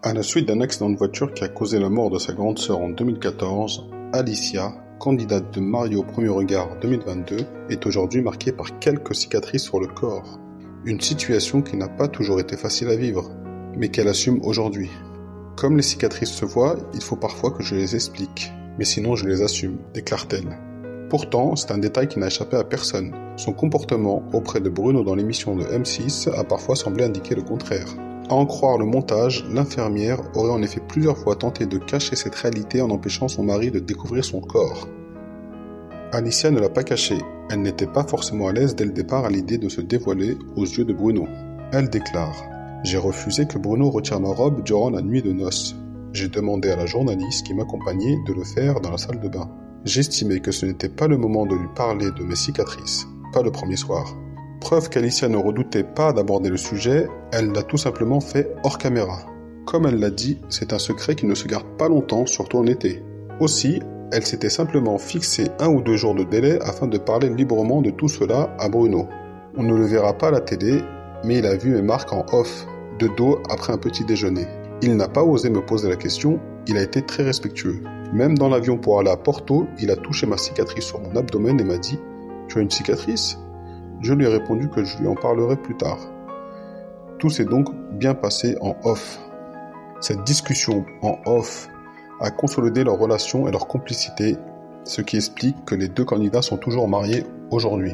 À la suite d'un accident de voiture qui a causé la mort de sa grande sœur en 2014, Alicia, candidate de Mariés au premier regard 2022, est aujourd'hui marquée par quelques cicatrices sur le corps. Une situation qui n'a pas toujours été facile à vivre, mais qu'elle assume aujourd'hui. Comme les cicatrices se voient, il faut parfois que je les explique, mais sinon je les assume, déclare-t-elle. Pourtant, c'est un détail qui n'a échappé à personne. Son comportement auprès de Bruno dans l'émission de M6 a parfois semblé indiquer le contraire. À en croire le montage, l'infirmière aurait en effet plusieurs fois tenté de cacher cette réalité en empêchant son mari de découvrir son corps. Alicia ne l'a pas caché, elle n'était pas forcément à l'aise dès le départ à l'idée de se dévoiler aux yeux de Bruno. Elle déclare « J'ai refusé que Bruno retire ma robe durant la nuit de noces. J'ai demandé à la journaliste qui m'accompagnait de le faire dans la salle de bain. J'estimais que ce n'était pas le moment de lui parler de mes cicatrices, pas le premier soir. » Preuve qu'Alicia ne redoutait pas d'aborder le sujet, elle l'a tout simplement fait hors caméra. Comme elle l'a dit, c'est un secret qui ne se garde pas longtemps, surtout en été. Aussi, elle s'était simplement fixé 1 ou 2 jours de délai afin de parler librement de tout cela à Bruno. On ne le verra pas à la télé, mais il a vu mes marques en off, de dos après un petit déjeuner. Il n'a pas osé me poser la question, il a été très respectueux. Même dans l'avion pour aller à Porto, il a touché ma cicatrice sur mon abdomen et m'a dit « Tu as une cicatrice ?» Je lui ai répondu que je lui en parlerai plus tard. Tout s'est donc bien passé en off. Cette discussion en off a consolidé leur relation et leur complicité, ce qui explique que les 2 candidats sont toujours mariés aujourd'hui.